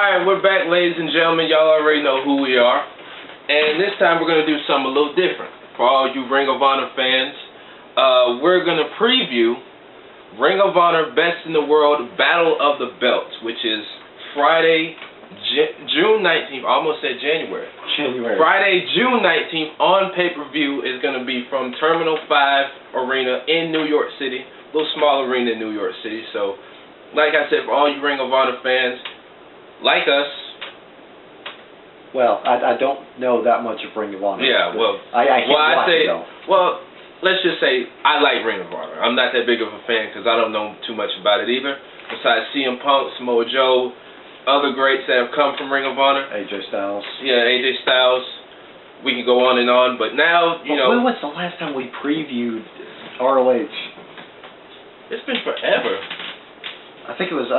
Alright, we're back, ladies and gentlemen. Y'all already know who we are. And this time we're going to do something a little different. For all you Ring of Honor fans, we're going to preview Ring of Honor Best in the World Battle of the Belts, which is Friday, June 19th. I almost said January. Friday, June 19th on pay-per-view is going to be from Terminal 5 Arena in New York City. A little small arena in New York City. So, like I said, for all you Ring of Honor fans, like us. Well, I don't know that much of Ring of Honor. Yeah, well, I can't watch it, though. Well, let's just say I like Ring of Honor. I'm not that big of a fan because I don't know too much about it either. Besides CM Punk, Samoa Joe, other greats that have come from Ring of Honor. AJ Styles. Yeah, AJ Styles. We can go on and on, but now, you know. When was the last time we previewed ROH? It's been forever. I think it was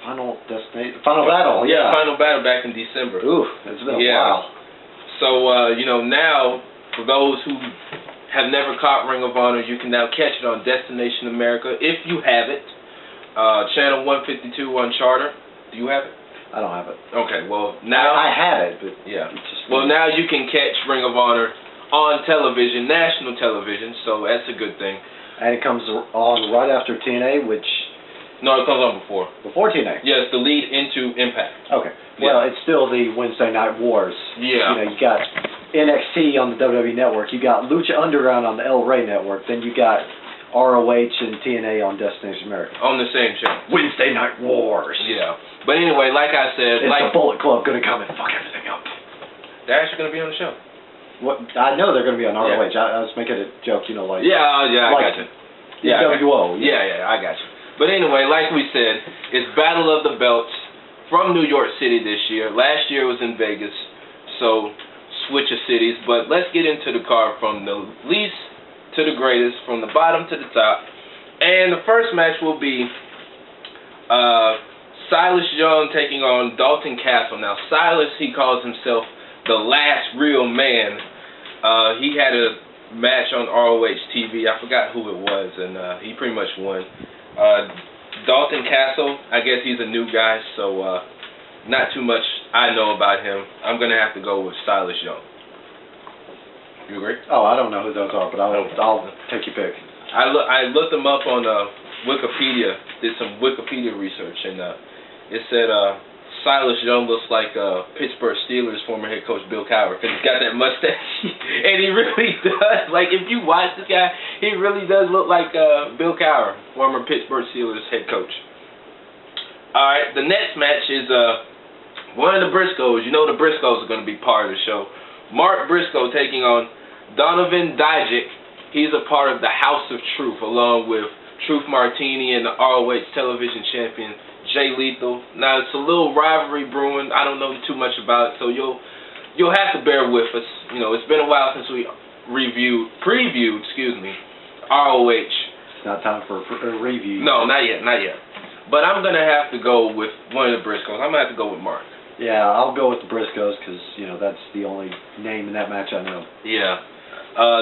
Final Battle. Yeah, Final Battle back in December. Ooh, it's been a while. So, you know, now, for those who have never caught Ring of Honor, you can now catch it on Destination America, if you have it. Channel 152 on Charter. Do you have it? I don't have it. Okay, well, now... I have it, but... Yeah. Well, now you can catch Ring of Honor on television, national television, so that's a good thing. And it comes on right after TNA, which... No, it comes on before. Before TNA? Yeah, it's the lead into Impact. Okay. Well, it's still the Wednesday Night Wars. Yeah. You know, you got NXT on the WWE Network, you got Lucha Underground on the El Rey Network, then you got ROH and TNA on Destination America. On the same channel. Wednesday Night Wars. Yeah. But anyway, like I said... Is the Bullet Club going to come and fuck everything up? They're actually going to be on the show. What? I know they're going to be on ROH. I was making a joke, you know, like... Yeah, I got you. Yeah, WO. Yeah, I got you. But anyway, like we said, it's Battle of the Belts from New York City this year. Last year was in Vegas, so switch of cities. But let's get into the card from the least to the greatest, from the bottom to the top. And the first match will be Silas Young taking on Dalton Castle. Now, Silas, he calls himself the last real man. He had a match on ROH TV. I forgot who it was, and he pretty much won. Dalton Castle, I guess he's a new guy, so not too much I know about him. I'm going to have to go with Silas Young. You agree? Oh, I don't know who those are, but I'll take your pick. I looked them up on Wikipedia, did some Wikipedia research, and it said Silas Young looks like Pittsburgh Steelers former head coach Bill Cowher, because he's got that mustache, and he really does. Like, if you watch this guy, he really does look like Bill Cowher, former Pittsburgh Steelers head coach. Alright, the next match is one of the Briscoes. You know the Briscoes are going to be part of the show. Mark Briscoe taking on Donovan Dijak. He's a part of the House of Truth, along with Truth Martini and the ROH television champion Jay Lethal. Now, it's a little rivalry brewing. I don't know too much about it, so you'll have to bear with us. You know, it's been a while since we previewed, ROH. It's not time for a review. No, not yet. But I'm going to have to go with one of the Briscoes. I'm going to have to go with Mark. Yeah, I'll go with the Briscoes because, you know, that's the only name in that match I know. Yeah.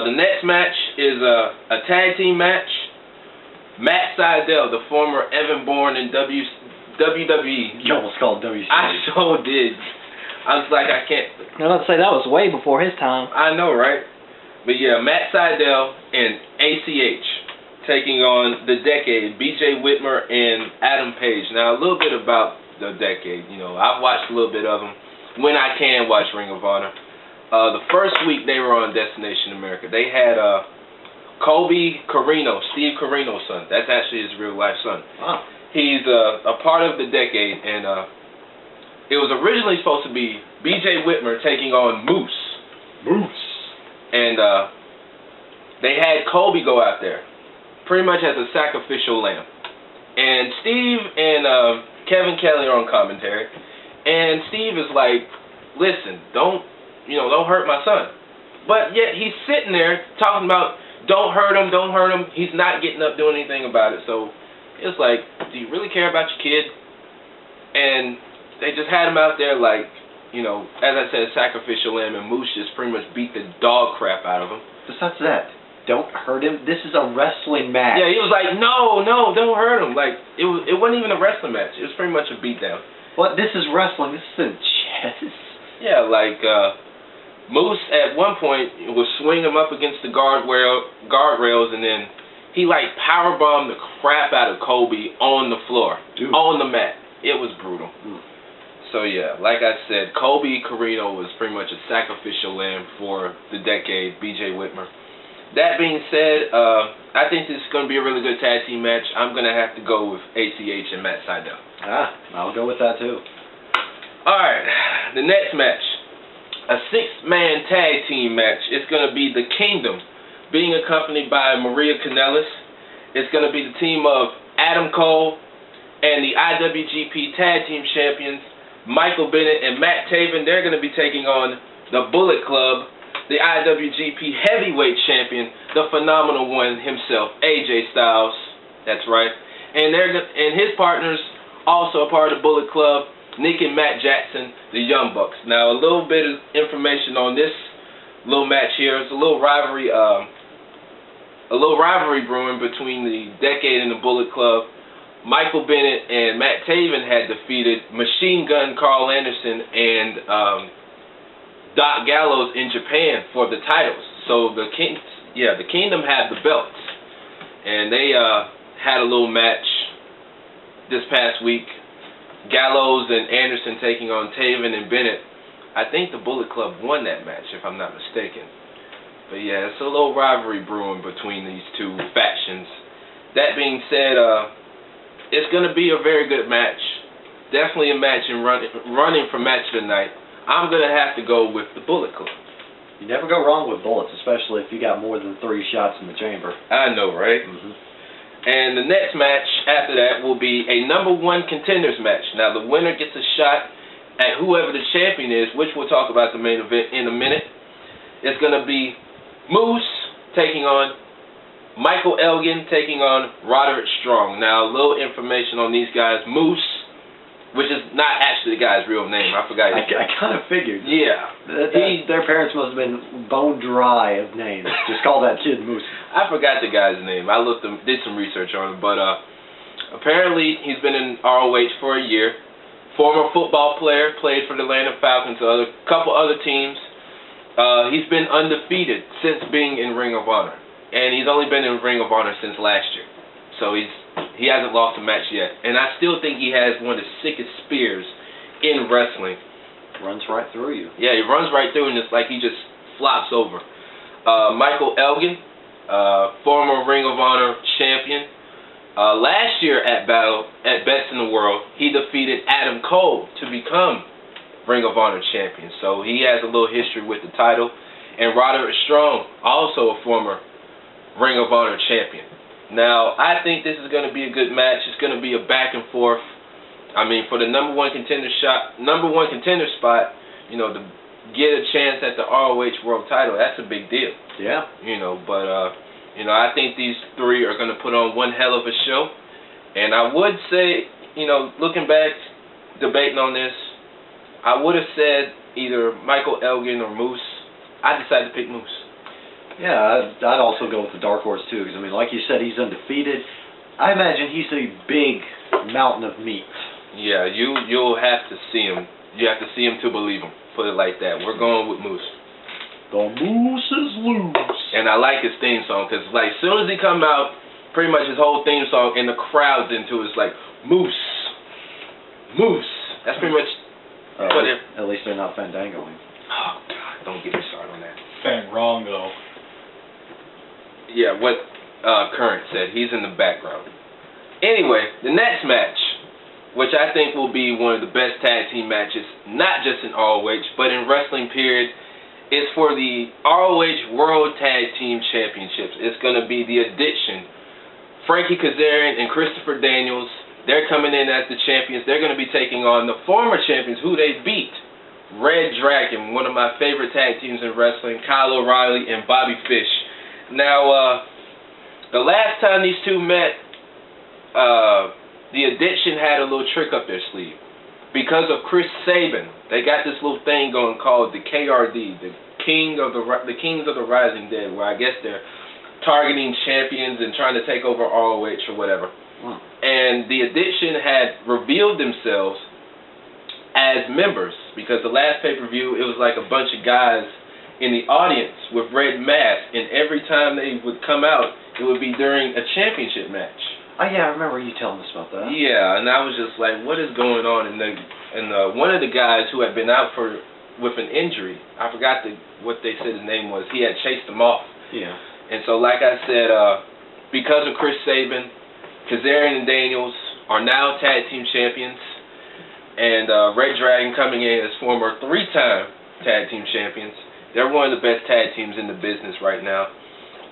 The next match is a tag team match. Matt Sydal, the former Evan Bourne in WWE. You almost called WC. I so did. I was like, I can't. I was about to say, that was way before his time. I know, right? But yeah, Matt Sydal and ACH taking on the Decade, BJ Whitmer and Adam Page. Now, a little bit about the Decade. You know, I've watched a little bit of them when I can watch Ring of Honor. The first week they were on Destination America, they had Colby Carino, Steve Carino's son. That's actually his real life son. Wow. He's a part of the Decade, and it was originally supposed to be BJ Whitmer taking on Moose. And they had Colby go out there, pretty much as a sacrificial lamb. And Steve and Kevin Kelly are on commentary, and Steve is like, listen, don't hurt my son. But yet he's sitting there talking about, don't hurt him. He's not getting up doing anything about it. So it's like, do you really care about your kid? And they just had him out there like, you know, as I said, sacrificial lamb, and Moose just pretty much beat the dog crap out of him. Besides that, don't hurt him. This is a wrestling match. Yeah, he was like, no, don't hurt him. Like, it wasn't even a wrestling match. It was pretty much a beatdown. What? This is wrestling. This isn't chess. Yeah, like Moose at one point was swinging him up against the guardrails, and then he like powerbombed the crap out of Kobe on the floor, on the mat. It was brutal. So yeah, like I said, Kobe Carino was pretty much a sacrificial lamb for the decade, B.J. Whitmer. That being said, I think this is going to be a really good tag team match. I'm going to have to go with ACH and Matt Sydal. I'll go with that too. Alright, the next match. A 6-man tag team match. It's going to be the Kingdom, being accompanied by Maria Kanellis. It's going to be the team of Adam Cole and the IWGP Tag Team Champions, Michael Bennett and Matt Taven. They're going to be taking on the Bullet Club, the IWGP Heavyweight Champion, the phenomenal one himself, AJ Styles. That's right. And his partners, also a part of the Bullet Club, Nick and Matt Jackson, the Young Bucks. Now, a little bit of information on this little match here. It's a little rivalry brewing between the Decade and the Bullet Club. Michael Bennett and Matt Taven had defeated Machine Gun Carl Anderson and Doc Gallows in Japan for the titles. So the Kingdom had the belts, and they had a little match this past week. Gallows and Anderson taking on Taven and Bennett. I think the Bullet Club won that match, if I'm not mistaken. But yeah, it's a little rivalry brewing between these two factions. That being said, it's going to be a very good match. Definitely a match and running for match of the night. I'm going to have to go with the Bullet Club. You never go wrong with bullets, especially if you got more than 3 shots in the chamber. I know, right? And the next match after that will be a #1 contenders match. Now, the winner gets a shot at whoever the champion is, which we'll talk about the main event in a minute. It's going to be Moose taking on Michael Elgin, taking on Roderick Strong. Now, a little information on these guys. Moose, which is not actually the guy's real name. I forgot. I kind of figured. Yeah. Their parents must have been bone dry of names. Just call that kid Moose. I forgot the guy's name. I did some research on him, but apparently he's been in ROH for a year. Former football player, played for the Atlanta Falcons, a couple other teams. He's been undefeated since being in Ring of Honor, and he's only been in Ring of Honor since last year. So he hasn't lost a match yet, and I still think he has one of the sickest spears in wrestling. Runs right through you. Yeah, he runs right through, and it's like he just flops over. Michael Elgin, former Ring of Honor champion. Last year at Best in the World, he defeated Adam Cole to become Ring of Honor champion. So he has a little history with the title. And Roderick Strong, also a former Ring of Honor champion. Now, I think this is going to be a good match. It's going to be a back and forth. I mean, for the #1 contender spot, you know, to get a chance at the ROH World title, that's a big deal. Yeah. You know, but you know, I think these three are going to put on one hell of a show. And I would say, you know, looking back, debating on this, I would have said either Michael Elgin or Moose. I decided to pick Moose. Yeah, I'd also go with the Dark Horse too, because I mean, like you said, he's undefeated. I imagine he's a big mountain of meat. Yeah, you'll have to see him. You have to see him to believe him. Put it like that. We're going with Moose. The Moose is loose. And I like his theme song, because like as soon as he come out, pretty much his whole theme song and the crowd's into it, it's like Moose, Moose. That's pretty much what it. At least they're not fandangoing. Oh God, don't get me started on that. Fandango. Yeah, what Current said. He's in the background. Anyway, the next match, which I think will be one of the best tag team matches, not just in ROH, but in wrestling period, is for the ROH World Tag Team Championships. It's going to be the Addiction. Frankie Kazarian and Christopher Daniels, they're coming in as the champions. They're going to be taking on the former champions who they beat. Red Dragon, one of my favorite tag teams in wrestling, Kyle O'Reilly and Bobby Fish. Now, the last time these two met, the Addiction had a little trick up their sleeve. Because of Chris Sabin, they got this little thing going called the KRD, the Kings of the Rising Dead, where I guess they're targeting champions and trying to take over ROH or whatever. Wow. And the Addiction had revealed themselves as members, because the last pay-per-view, it was like a bunch of guys in the audience with red masks, and every time they would come out, it would be during a championship match. Oh yeah, I remember you telling us about that. Yeah, and I was just like, what is going on? And one of the guys who had been out with an injury, I forgot what they said his name was, he had chased him off. Yeah. And so, like I said, because of Chris Sabin, Kazarian and Daniels are now tag team champions, and Red Dragon coming in as former 3-time tag team champions. They're one of the best tag teams in the business right now.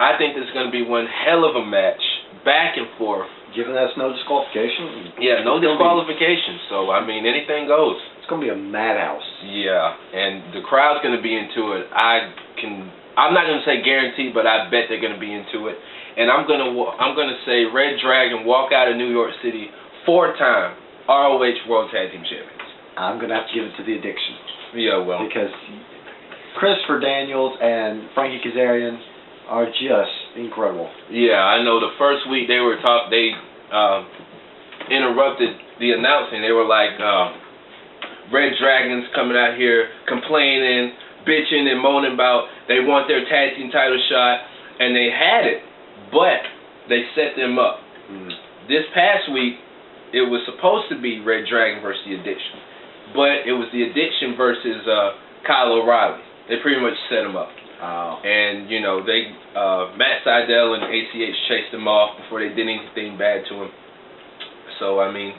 I think this is going to be one hell of a match, back and forth. Given that's no disqualification? Yeah, no disqualification, so, I mean, anything goes. It's going to be a madhouse. Yeah, and the crowd's going to be into it. I'm not going to say guaranteed, but I bet they're going to be into it. And I'm going to say Red Dragon walk out of New York City 4-time ROH World Tag Team Champions. I'm going to have to give it to the Addiction. Yeah, well. Because Christopher Daniels and Frankie Kazarian are just incredible. Yeah, I know the first week they interrupted the announcing. They were like, Red Dragon's coming out here complaining, bitching and moaning about they want their tag team title shot, and they had it, but they set them up. This past week, it was supposed to be Red Dragon versus the Addiction, but it was the Addiction versus Kyle O'Reilly. They pretty much set them up. Oh. And, you know, Matt Sydal and ACH chased them off before they did anything bad to him. So, I mean,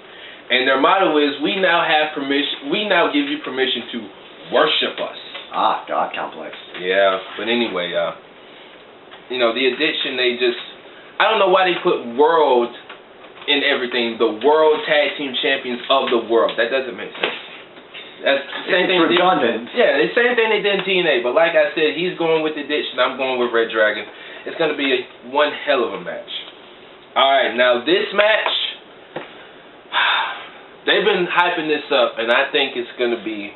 and their motto is, we now give you permission to worship us. Ah, God complex. Yeah, but anyway, you know, the Addiction, I don't know why they put world in everything, the World Tag Team Champions of the world. That doesn't make sense. That's the same thing. Redundant. Yeah, the same thing they did in TNA. But like I said, he's going with the Addiction. I'm going with Red Dragon. It's going to be one hell of a match. All right, now this match, they've been hyping this up, and I think it's going to be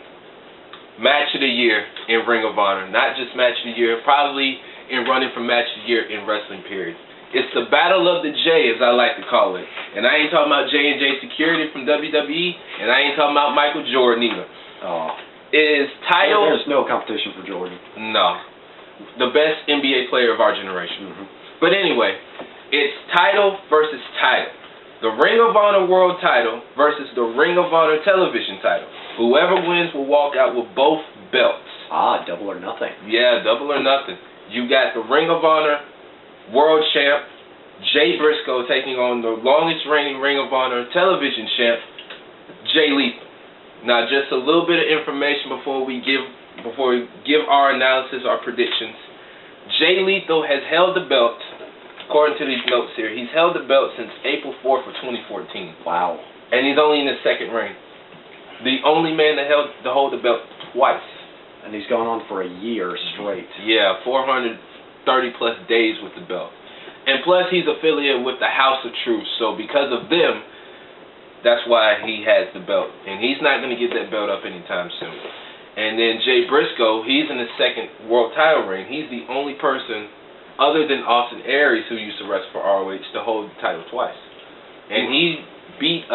match of the year in Ring of Honor. Not just match of the year, probably in running for match of the year in wrestling, period. It's the Battle of the J, as I like to call it. And I ain't talking about J&J Security from WWE, and I ain't talking about Michael Jordan either. Oh. It is title... There's no competition for Jordan. No. The best NBA player of our generation. But anyway, it's title versus title. The Ring of Honor World title versus the Ring of Honor Television title. Whoever wins will walk out with both belts. Ah, double or nothing. Yeah, double or nothing. You got the Ring of Honor World Champ, Jay Briscoe, taking on the longest reigning Ring of Honor Television Champ, Jay Lethal. Now, just a little bit of information before we give our analysis, our predictions. Jay Lethal has held the belt, according to these notes here, he's held the belt since April 4th of 2014. Wow. And he's only in his second reign. The only man to hold the belt twice. And he's gone on for a year straight. Yeah, 430-plus days with the belt. And plus, he's affiliated with the House of Truth. So because of them, that's why he has the belt. And he's not going to get that belt up anytime soon. And then Jay Briscoe, he's in his second world title reign. He's the only person, other than Austin Aries, who used to wrestle for ROH, to hold the title twice. And he beat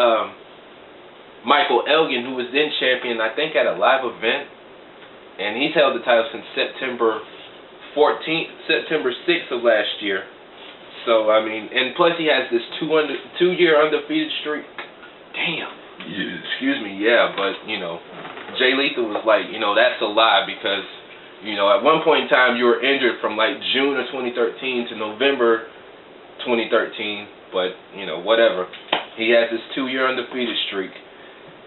Michael Elgin, who was then champion, I think, at a live event. And he's held the title since September 6th of last year. So, I mean, and plus he has this 2-year undefeated streak. Damn. Excuse me, yeah, but, you know, Jay Lethal was like, you know, that's a lie because, you know, at one point in time you were injured from like June of 2013 to November 2013, but, you know, whatever. He has this 2-year undefeated streak,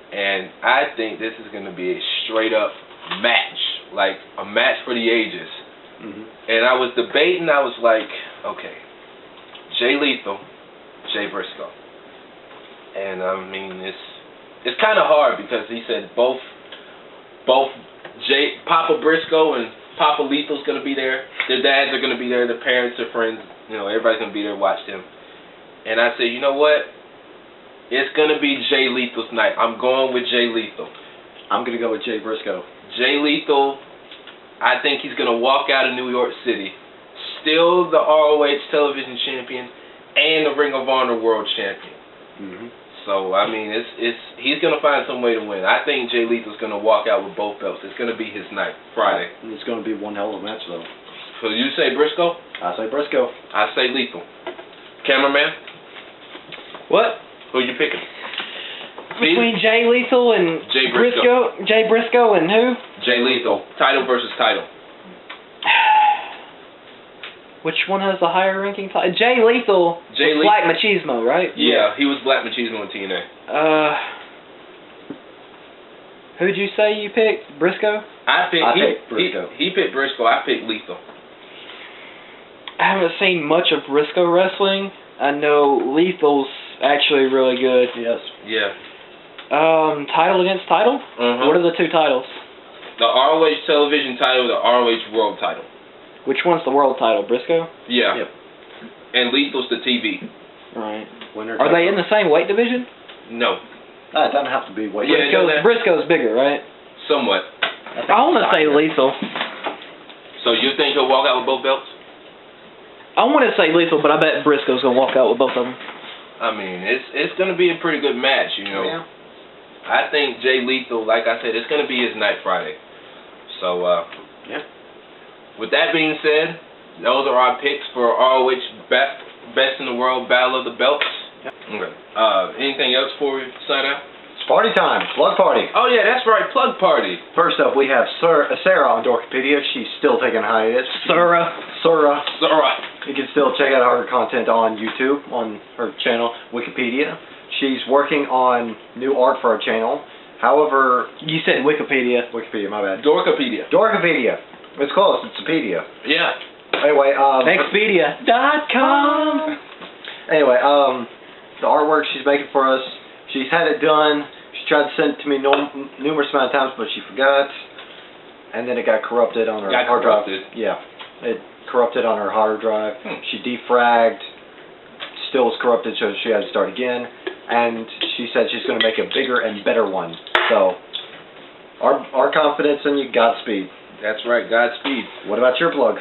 and I think this is going to be a straight-up match, like a match for the ages. And I was debating, I was like, okay, Jay Lethal, Jay Briscoe. And I mean, it's kind of hard because he said both Papa Briscoe and Papa Lethal's going to be there. Their dads are going to be there. Their parents, their friends, you know, everybody's going to be there to watch them. And I said, you know what? It's going to be Jay Lethal's night. I'm going with Jay Lethal. I'm going to go with Jay Briscoe. Jay Lethal, I think he's going to walk out of New York City, still the ROH Television Champion and the Ring of Honor World Champion. So I mean, he's gonna find some way to win. I think Jay Lethal's gonna walk out with both belts. It's gonna be his night, Friday. And it's going to be one hell of a match, though. So you say Briscoe? I say Briscoe. I say Lethal. Cameraman, What? who you picking? Between Jay Lethal and Jay Briscoe. Jay Briscoe and who? Jay Lethal. Title versus title. Which one has the higher ranking title? Jay Lethal. Jay was Black Machismo, right? Yeah, he was Black Machismo in TNA. Who'd you say you picked? Briscoe? I picked Briscoe. He picked Briscoe. I picked Lethal. I haven't seen much of Briscoe wrestling. I know Lethal's actually really good. Yes. Yeah. Title against title? Mhm. What are the two titles? The ROH television title, the ROH world title. Which one's the world title? Briscoe? Yeah. Yep. And Lethal's the TV. Right. Winner. Are they in the same weight division? No. It doesn't have to be weight. Yeah, Briscoe's bigger, right? Somewhat. I want to say Lethal. So you think he'll walk out with both belts? I want to say Lethal, but I bet Briscoe's going to walk out with both of them. I mean, it's going to be a pretty good match, you know. Yeah. I think Jay Lethal, like I said, it's going to be his night Friday. So, yeah. With that being said, those are our picks for ROH Best in the World Battle of the Belts. Yep. Okay. Anything else before we sign out? It's party time. Plug party. Oh, yeah, that's right. Plug party. First up, we have Sarah on Dorkopedia. She's still taking hiatus. Sarah. You can still check out her content on YouTube, on her channel, Wikipedia. She's working on new art for our channel. However... You said Wikipedia. Wikipedia, my bad. Dorkopedia. It's close. It's Wikipedia. Yeah. Anyway, Expedia.com. Anyway, the artwork she's making for us, she's had it done. She tried to send it to me numerous amount of times, but she forgot. And then it got corrupted on her hard drive. Yeah, it corrupted on her hard drive. She defragged. Still was corrupted, so she had to start again. And she said she's going to make a bigger and better one. So, our confidence in you, Godspeed. That's right, Godspeed. What about your plug?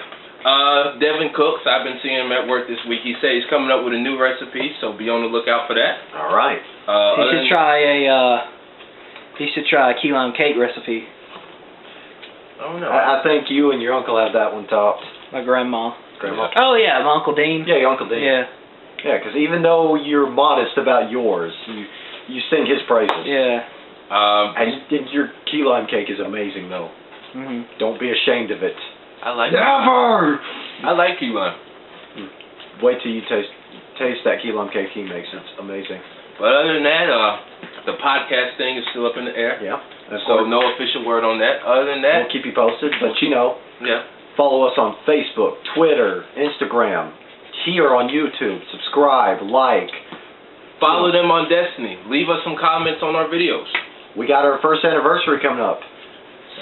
Devin Cooks, I've been seeing him at work this week. He said he's coming up with a new recipe, so be on the lookout for that. All right. He should try a key lime cake recipe. Oh, no. I think you and your uncle have that one topped. My grandma. Grandma? Oh, yeah, my Uncle Dean. Yeah, your Uncle Dean. Yeah. Yeah, because even though you're modest about yours, you sing his praises. Yeah. And your key lime cake is amazing, though. Mm-hmm. Don't be ashamed of it. I like Never! I like key lime. Wait till you taste that key lime cake he makes. It's amazing. But other than that, the podcast thing is still up in the air. Yeah. So no official word on that. Other than that, we'll keep you posted. But yeah. Follow us on Facebook, Twitter, Instagram, here on YouTube. Subscribe, like. Follow them on Destiny. Leave us some comments on our videos. We got our first anniversary coming up.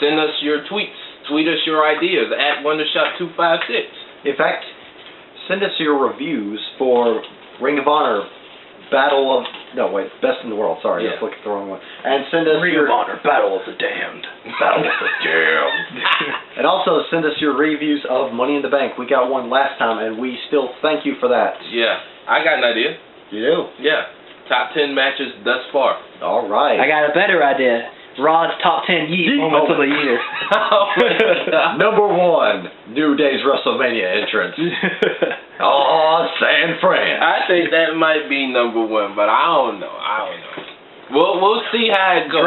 Send us your tweets. Tweet us your ideas at WonderShop256. In fact, send us your reviews for Ring of Honor Best in the World. Sorry, yeah. I was looking at the wrong one. And send us Ring of Honor Battle of the Damned. Battle of the Damned. And also send us your reviews of Money in the Bank. We got one last time, and we still thank you for that. Yeah, I got an idea. You do? Yeah. Top 10 matches thus far. All right. I got a better idea. Rod's top 10 Yeet moments of the year. Number 1, New Day's WrestleMania entrance. Oh, San Fran. I think that might be number 1, but I don't know. We'll see how it goes.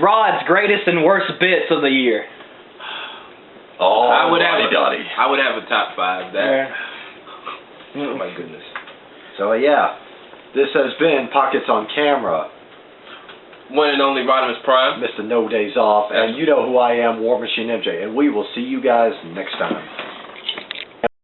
Rod's greatest and worst bits of the year. Oh, I would have a top 5. Oh my goodness. So yeah, this has been Pockets on Camera. One and only Rodimus Prime. Mr. No Days Off, and you know who I am, War Machine MJ, and we will see you guys next time.